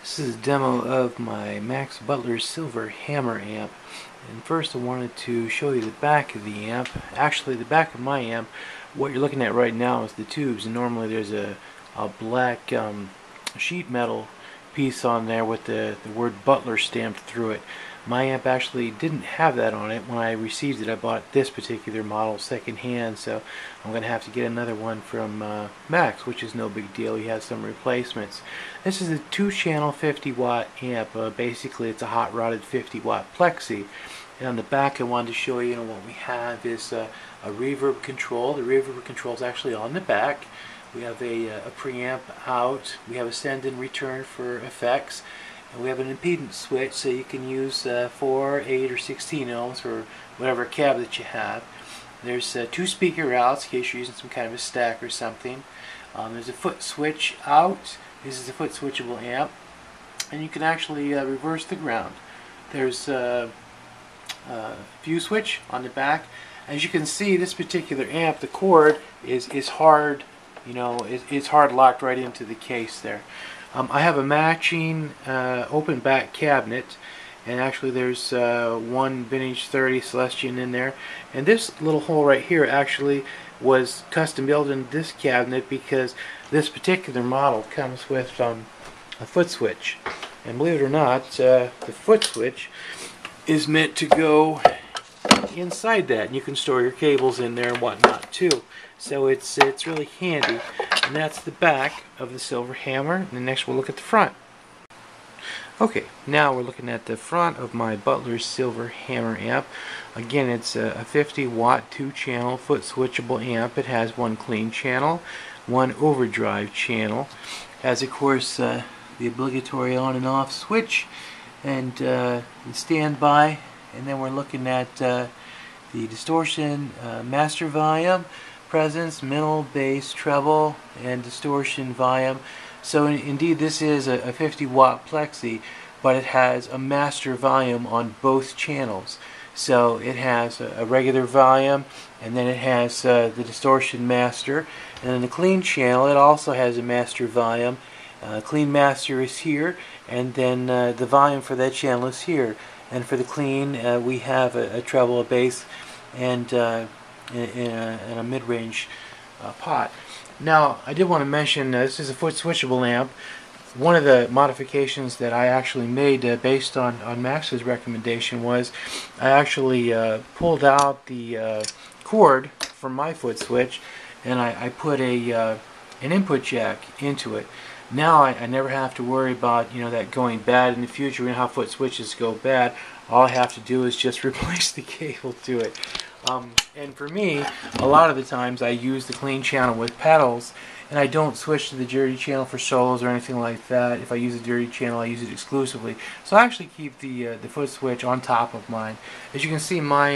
This is a demo of my Max Butler Silver Hammer amp. And first I wanted to show you the back of the amp. Actually, the back of my amp, what you're looking at right now is the tubes, and normally there's a black sheet metal piece on there with the word Butler stamped through it. My amp actually didn't have that on it. When I received it, I bought this particular model secondhand, so I'm going to have to get another one from Max, which is no big deal. He has some replacements. This is a 2-channel 50-watt amp. Basically, it's a hot-rodded 50-watt Plexi. And on the back, I wanted to show you what we have is a reverb control. The reverb control is actually on the back. We have a preamp out. We have a send and return for effects. And we have an impedance switch, so you can use 4, 8, or 16 ohms, or whatever cab that you have. There's 2 speaker outs in case you're using some kind of a stack or something. There's a foot switch out. This is a foot switchable amp. And you can actually reverse the ground. There's a fuse switch on the back. As you can see, this particular amp, the cord is hard, it's hard locked right into the case there. I have a matching open back cabinet, and actually there's one vintage 30 Celestion in there, and this little hole right here actually was custom built in this cabinet because this particular model comes with a foot switch, and believe it or not, the foot switch is meant to go inside that, and you can store your cables in there and whatnot too. So it's really handy. And that's the back of the Silver Hammer. And next we'll look at the front. Okay, now we're looking at the front of my Butler Silver Hammer amp. Again, it's a 50-watt 2-channel foot switchable amp. It has one clean channel, one overdrive channel. Has, of course, the obligatory on and off switch, and standby. And then we're looking at the distortion, master volume, presence, middle, bass, treble, and distortion volume. So indeed this is a 50-watt Plexi, but it has a master volume on both channels. So it has a regular volume, and then it has the distortion master. And in the clean channel it also has a master volume. Clean master is here, and then the volume for that channel is here. And for the clean we have a treble, a bass, and in a mid-range pot. Now, I did want to mention this is a foot switchable amp. One of the modifications that I actually made based on Max's recommendation was I actually pulled out the cord from my foot switch, and I put an input jack into it. Now I never have to worry about that going bad in the future. You know how foot switches go bad. All I have to do is just replace the cable to it. And for me, a lot of the times I use the clean channel with pedals, and I don't switch to the dirty channel for solos or anything like that. If I use a dirty channel, I use it exclusively. So I actually keep the foot switch on top of mine. As you can see, my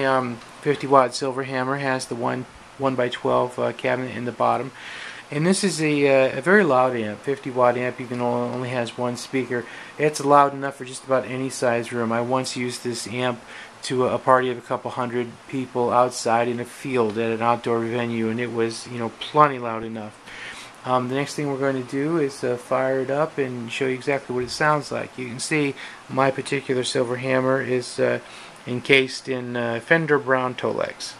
50-watt Silver Hammer has the 1x12 cabinet in the bottom. And this is a very loud amp, 50-watt amp, even though it only has one speaker. It's loud enough for just about any size room. I once used this amp to a party of a couple hundred people outside in a field at an outdoor venue, and it was plenty loud enough. The next thing we're going to do is fire it up and show you exactly what it sounds like. You can see my particular Silver Hammer is encased in Fender Brown toe legs.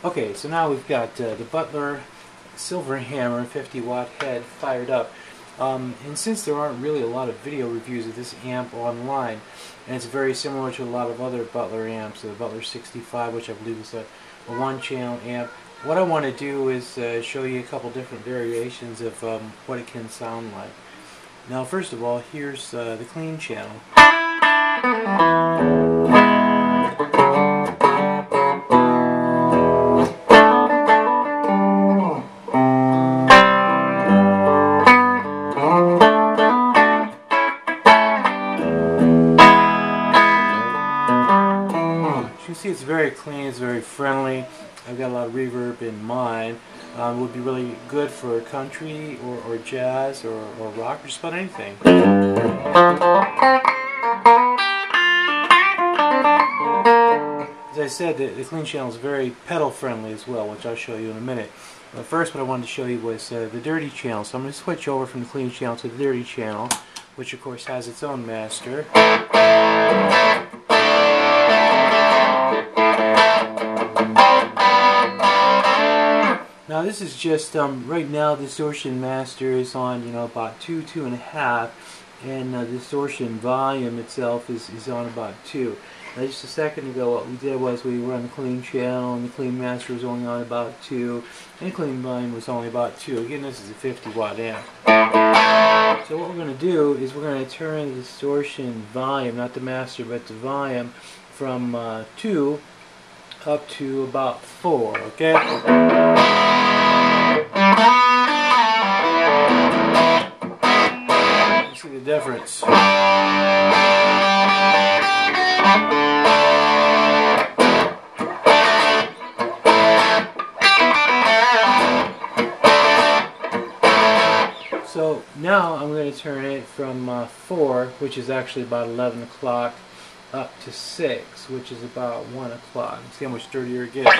Okay, so now we've got the Butler Silver Hammer 50-watt head fired up. And since there aren't really a lot of video reviews of this amp online, and it's very similar to a lot of other Butler amps, the Butler 65, which I believe is a 1-channel amp, what I want to do is show you a couple different variations of what it can sound like. Now, first of all, here's the clean channel. You see, it's very clean, it's very friendly. I've got a lot of reverb in mine. It would be really good for country or jazz or rock or just about anything. As I said, the clean channel is very pedal friendly as well, which I'll show you in a minute. But first, what I wanted to show you was the dirty channel. So I'm going to switch over from the clean channel to the dirty channel, which of course has its own master. Now this is just right now the distortion master is on about 2.5, and the distortion volume itself is on about 2. Now just a second ago what we did was we run the clean channel and the clean master was only on about 2 and the clean volume was only about 2. Again, this is a 50 watt amp. So what we're going to do is we're going to turn the distortion volume, not the master but the volume, from 2 up to about 4, okay? You see the difference. So now I'm going to turn it from 4, which is actually about 11 o'clock, up to 6, which is about 1 o'clock. See how much dirtier it gets.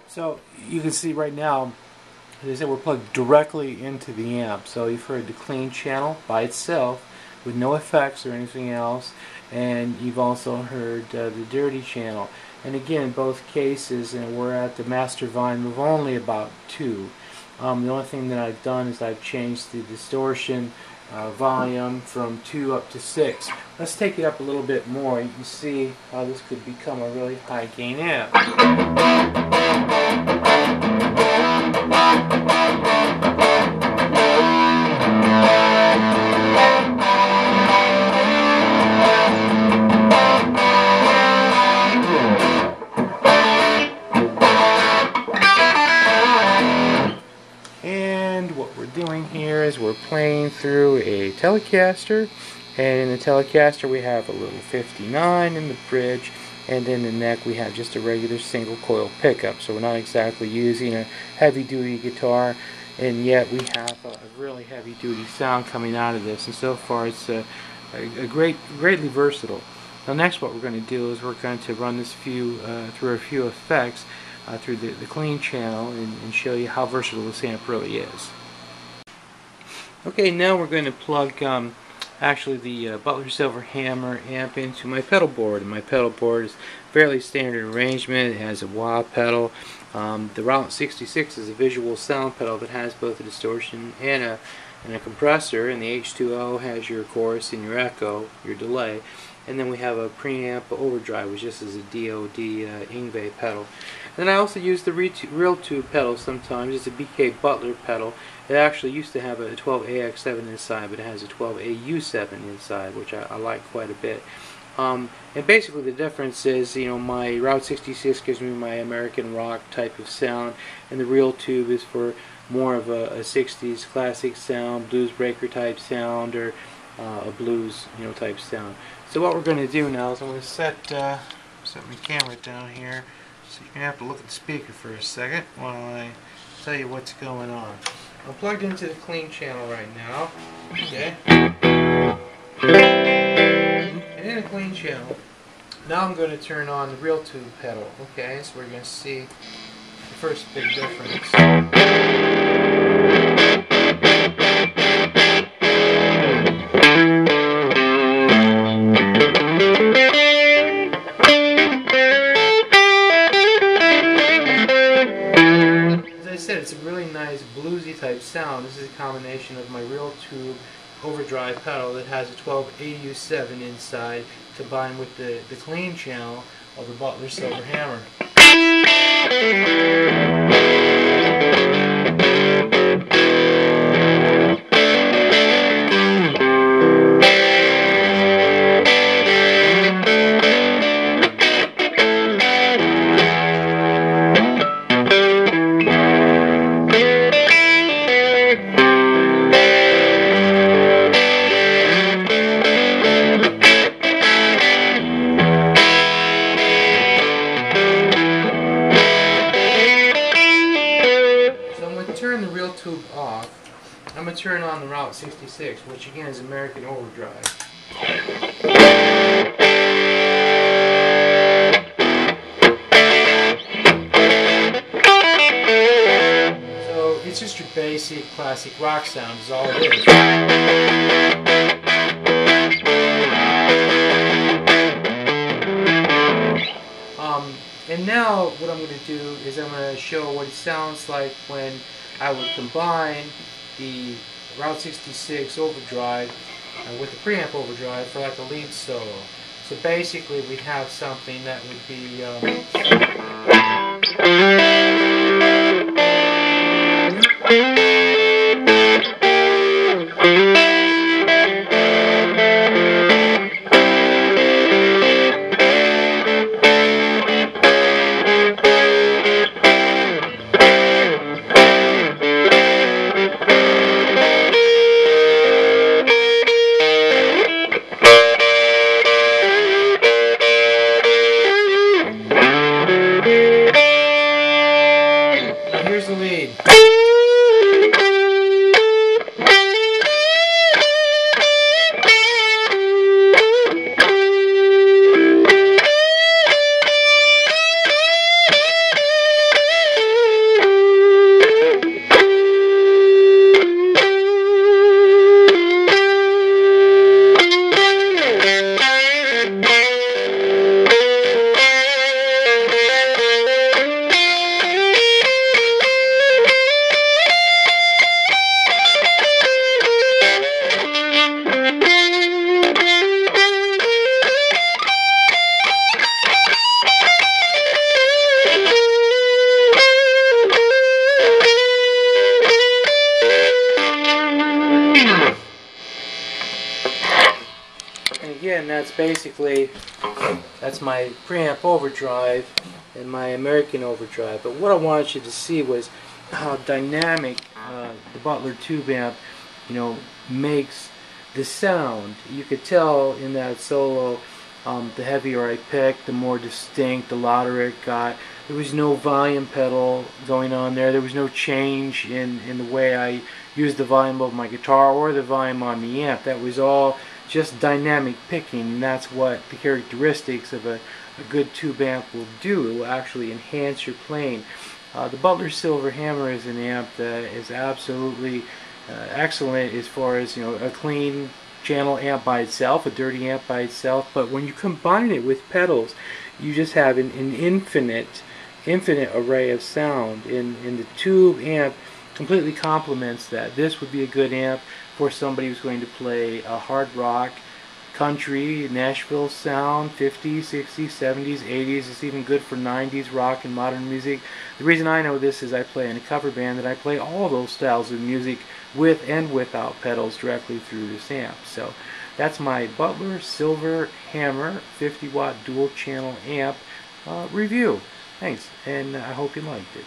So you can see right now, as I said, we're plugged directly into the amp. So you've heard the clean channel by itself with no effects or anything else, and you've also heard the dirty channel. And again, in both cases, and we're at the master volume of only about 2. The only thing that I've done is I've changed the distortion volume from 2 up to 6. Let's take it up a little bit more. You can see how this could become a really high gain amp. And what we're doing here is we're playing through a Telecaster, and in the Telecaster we have a little 59 in the bridge, and in the neck we have just a regular single coil pickup. So we're not exactly using a heavy duty guitar, and yet we have a really heavy duty sound coming out of this, and so far it's greatly versatile. Now next what we're going to do is we're going to run this through a few effects through the clean channel and show you how versatile this amp really is. Okay, now we're going to plug actually the Butler Silver Hammer amp into my pedal board, and my pedal board is fairly standard arrangement. It has a wah pedal. The Route 66 is a visual sound pedal that has both a distortion and a compressor, and the H2O has your chorus and your echo, your delay. And then we have a preamp overdrive, which just is a DOD Ingve pedal. Then I also use the real tube pedal sometimes. It's a BK Butler pedal. It actually used to have a 12AX7 inside, but it has a 12AU7 inside, which I like quite a bit. And basically the difference is, my Route 66 gives me my American rock type of sound, and the real tube is for more of a 60s classic sound, blues breaker type sound, or a blues type sound. So what we're going to do now is I'm going to set my camera down here, so you're going to have to look at the speaker for a second while I tell you what's going on. I'm plugged into the clean channel right now, okay? And in the clean channel, now I'm going to turn on the real tube pedal, okay? So we're going to see the first big difference. It's a really nice bluesy type sound. This is a combination of my real tube overdrive pedal that has a 12AU7 inside, combined with the clean channel of the Butler Silver Hammer. I'm going to turn on the Route 66, which again is American Overdrive. So it's just your basic classic rock sound is all it is. And now what I'm going to do is I'm going to show what it sounds like when I would combine the Route 66 overdrive with the preamp overdrive for like a lead solo. So basically we have something that would be here's the lead. And again, that's basically, that's my preamp overdrive and my American overdrive. But what I wanted you to see was how dynamic the Butler tube amp, makes the sound. You could tell in that solo, the heavier I picked, the more distinct, the louder it got. There was no volume pedal going on there. There was no change in the way I used the volume of my guitar or the volume on the amp. That was all just dynamic picking, and that's what the characteristics of a good tube amp will do. It will actually enhance your playing. The Butler Silver Hammer is an amp that is absolutely excellent as far as a clean channel amp by itself, a dirty amp by itself, but when you combine it with pedals, you just have an infinite array of sound, and the tube amp completely complements that. This would be a good amp for somebody who's going to play a hard rock, country, Nashville sound, 50s, 60s, 70s, 80s. It's even good for 90s rock and modern music. The reason I know this is I play in a cover band that I play all those styles of music with and without pedals directly through this amp. So that's my Butler Silver Hammer 50 watt dual channel amp review. Thanks, and I hope you liked it.